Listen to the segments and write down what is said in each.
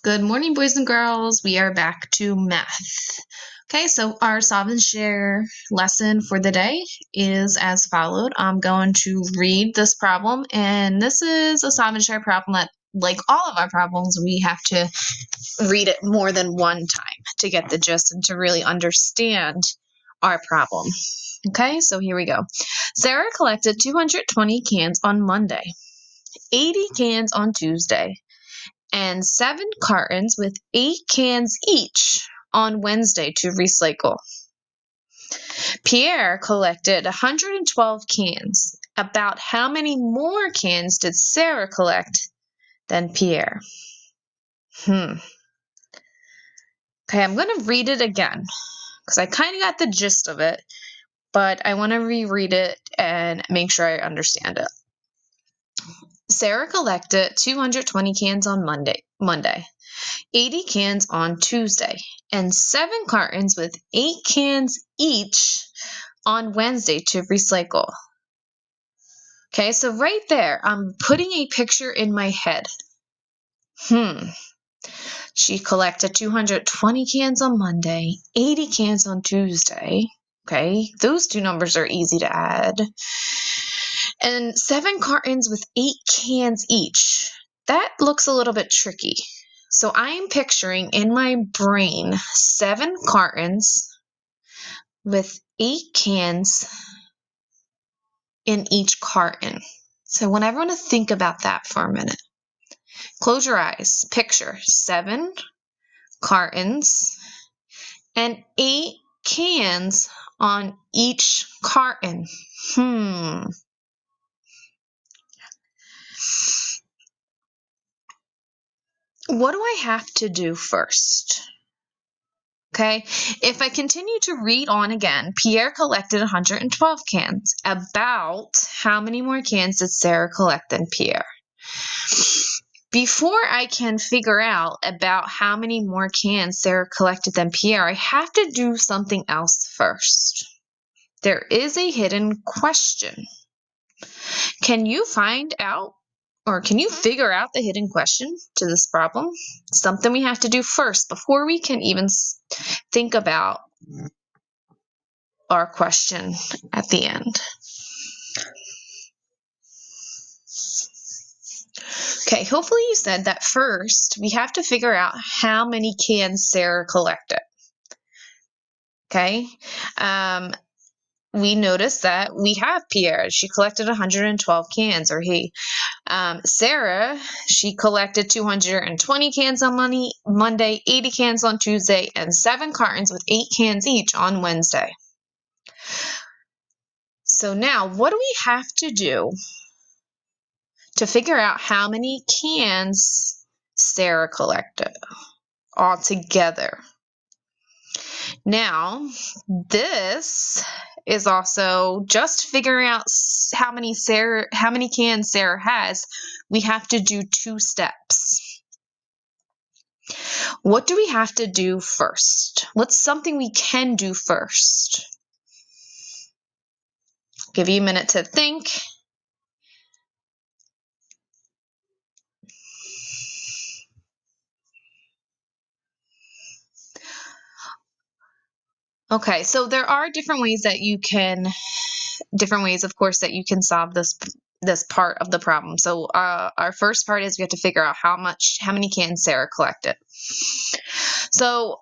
Good morning, boys and girls. We are back to math. Okay, so our solve and share lesson for the day is as followed. I'm going to read this problem, and this is a solve and share problem that, like all of our problems, we have to read it more than one time to get the gist and to really understand our problem. Okay, so here we go. Sarah collected 220 cans on Monday, 80 cans on Tuesday, and 7 cartons with 8 cans each on Wednesday to recycle. Pierre collected 112 cans. About how many more cans did Sarah collect than Pierre? Okay, I'm going to read it again because I kind of got the gist of it, but I want to reread it and make sure I understand it. Sarah collected 220 cans on Monday, 80 cans on Tuesday, and 7 cartons with 8 cans each on Wednesday to recycle. Okay, so right there, I'm putting a picture in my head. She collected 220 cans on Monday, 80 cans on Tuesday. Okay, those two numbers are easy to add. And 7 cartons with 8 cans each. That looks a little bit tricky. So I'm picturing in my brain 7 cartons with 8 cans in each carton. So I want everyone to think about that for a minute. Close your eyes. Picture 7 cartons and 8 cans on each carton. What do I have to do first? Okay, if I continue to read on again, Pierre collected 112 cans. About how many more cans did Sarah collect than Pierre? Before I can figure out about how many more cans Sarah collected than Pierre, I have to do something else first. There is a hidden question. Can you find out, or can you figure out the hidden question to this problem? Something we have to do first before we can even think about our question at the end. Okay, hopefully you said that first we have to figure out how many cans Sarah collected. Okay, we noticed that we have Pierre. She collected 112 cans, or he. Sarah, she collected 220 cans on Monday, 80 cans on Tuesday, and 7 cartons with 8 cans each on Wednesday. So now, what do we have to do to figure out how many cans Sarah collected altogether? Now, this is also just figuring out how many cans Sarah has. We have to do 2 steps. What do we have to do first? What's something we can do first? I'll give you a minute to think. Okay, so there are different ways, of course, that you can solve this part of the problem. So our first part is we have to figure out how many cans Sarah collected. So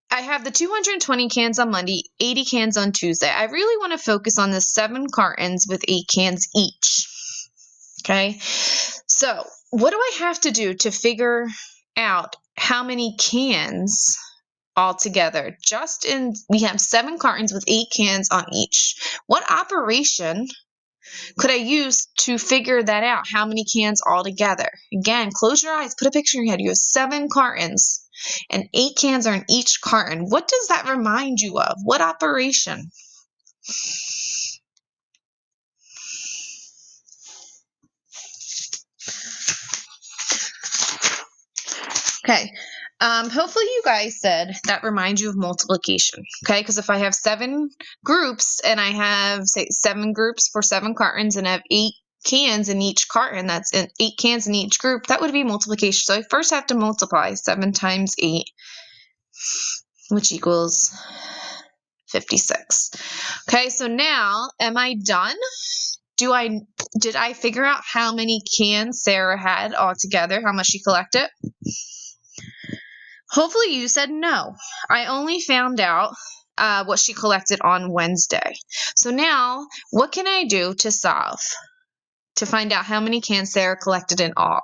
I have the 220 cans on Monday, 80 cans on Tuesday. I really want to focus on the 7 cartons with 8 cans each. Okay, so what do I have to do to figure out how many cans altogether? We have 7 cartons with 8 cans on each. What operation could I use to figure that out? How many cans altogether? Again, close your eyes, put a picture in your head. You have 7 cartons and 8 cans are in each carton. What does that remind you of? What operation? Okay, hopefully you guys said that reminds you of multiplication, okay? Because if I have 7 groups and I have, say, 7 groups for 7 cartons and I have 8 cans in each carton, that's in 8 cans in each group, that would be multiplication. So I first have to multiply 7 times 8, which equals 56. Okay, so now am I done? Did I figure out how many cans Sarah had altogether, how much she collected? Hopefully you said no. I only found out what she collected on Wednesday. So now, what can I do to solve to find out how many cans Sarah collected in all?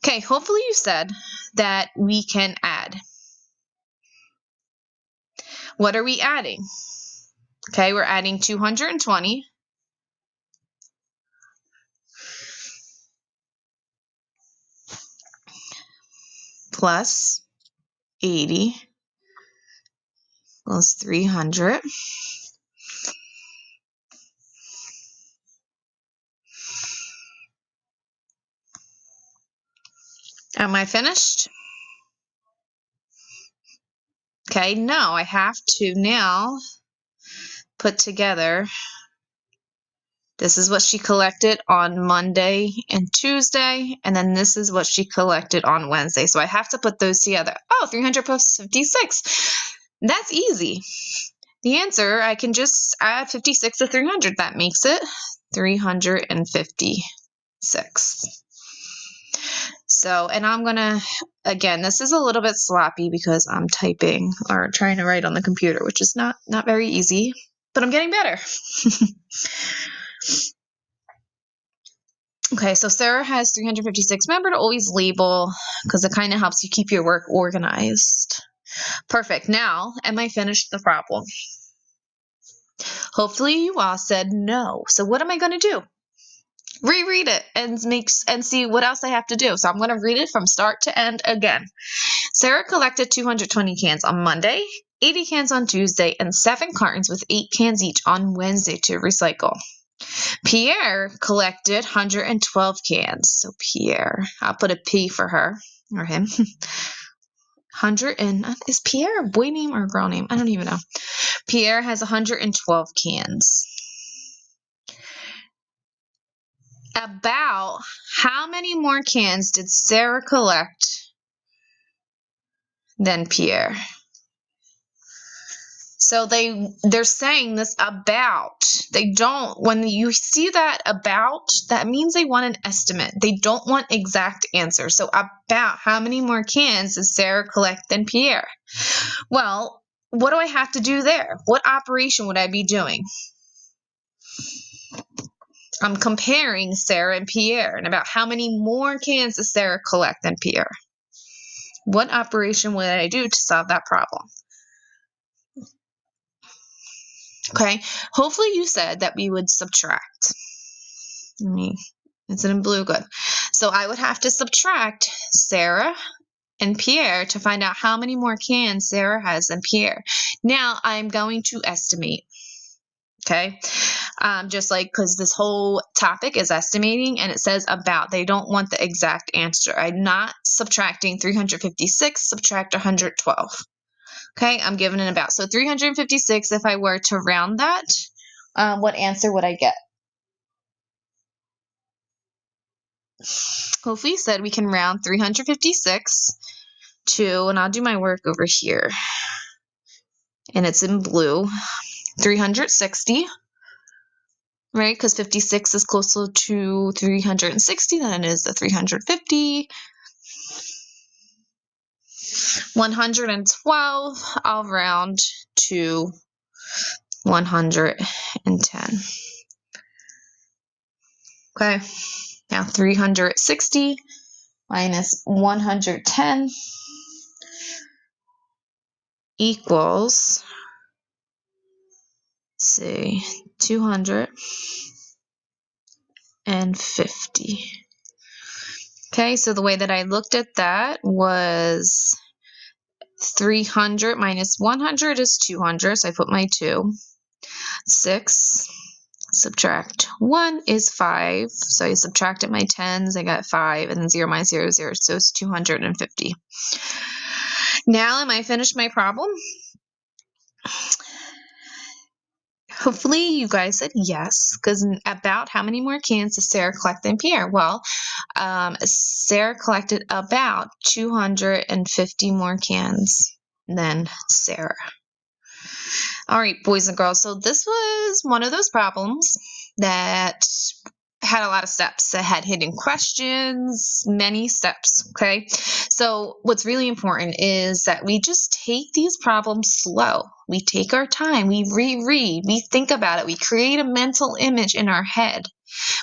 Okay, hopefully you said that we can add. What are we adding? Okay, we're adding 220 plus 80 plus 300. Am I finished? Okay, no, I have to now put together. This is what she collected on Monday and Tuesday, and then this is what she collected on Wednesday. So I have to put those together. Oh, 300 plus 56. That's easy. The answer, I can just add 56 to 300. That makes it 356. So, and I'm gonna, again, this is a little bit sloppy because I'm typing or trying to write on the computer, which is not very easy, but I'm getting better. Okay, so Sarah has 356. Remember to always label because it kind of helps you keep your work organized. Perfect. Now, am I finished the problem? Hopefully you all said no. So what am I going to do? Reread it and see what else I have to do. So I'm going to read it from start to end again. Sarah collected 220 cans on Monday, 80 cans on Tuesday, and 7 cartons with 8 cans each on Wednesday to recycle. Pierre collected 112 cans. So Pierre, I'll put a P for her or him. 100 and is Pierre a boy name or a girl name? I don't even know. Pierre has 112 cans. About how many more cans did Sarah collect than Pierre? So they're saying this about. They don't, when you see that about, that means they want an estimate. They don't want exact answers. So about how many more cans does Sarah collect than Pierre? Well, what do I have to do there? What operation would I be doing? I'm comparing Sarah and Pierre, and about how many more cans does Sarah collect than Pierre? What operation would I do to solve that problem? Okay, hopefully you said that we would subtract. Is it in blue? Good. So I would have to subtract Sarah and Pierre to find out how many more cans Sarah has than Pierre. Now I'm going to estimate. Okay, just like because this whole topic is estimating and it says about, they don't want the exact answer. I'm not subtracting 356, subtract 112. Okay, I'm giving it about. So 356, if I were to round that, what answer would I get? Hopefully you said we can round 356 to, and I'll do my work over here, and it's in blue, 360. Right, because 56 is closer to 360 than it is to 350. 112, I'll round to 110. Okay, now 360 minus 110 equals, let's see, 250. Okay, so the way that I looked at that was 300 minus 100 is 200, so I put my 2. 6, subtract 1 is 5, so I subtracted my 10s, I got 5, and then 0 minus 0 is 0, so it's 250. Now, am I finished my problem? Hopefully you guys said yes, because about how many more cans does Sarah collect than Pierre? Well, Sarah collected about 250 more cans than Sarah. All right, boys and girls, so this was one of those problems that had a lot of steps. That had hidden questions, many steps, okay? So what's really important is that we just take these problems slow. We take our time, we reread, we think about it, we create a mental image in our head.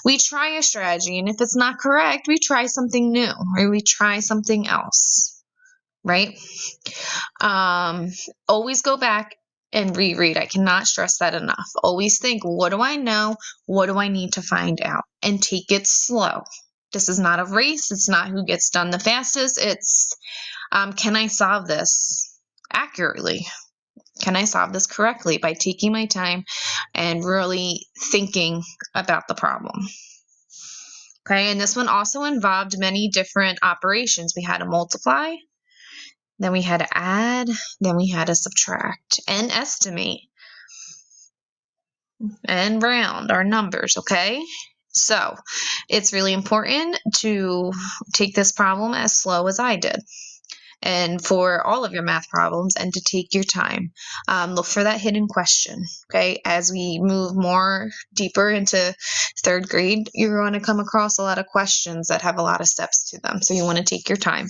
We try a strategy, and if it's not correct, we try something new or we try something else, right? Always go back and reread. I cannot stress that enough. Always think, what do I know? What do I need to find out? And take it slow. This is not a race. It's not who gets done the fastest. It's, can I solve this accurately? Can I solve this correctly by taking my time and really thinking about the problem? Okay, and this one also involved many different operations. We had to multiply, then we had to add, then we had to subtract and estimate and round our numbers, okay? So it's really important to take this problem as slow as I did. And for all of your math problems, and to take your time. Look for that hidden question, okay? As we move more deeper into third grade, you're going to come across a lot of questions that have a lot of steps to them. So you want to take your time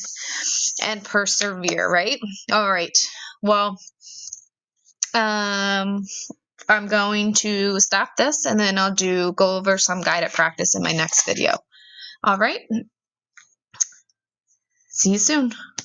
and persevere, right? All right. Well, I'm going to stop this, and then I'll go over some guided practice in my next video. All right. See you soon.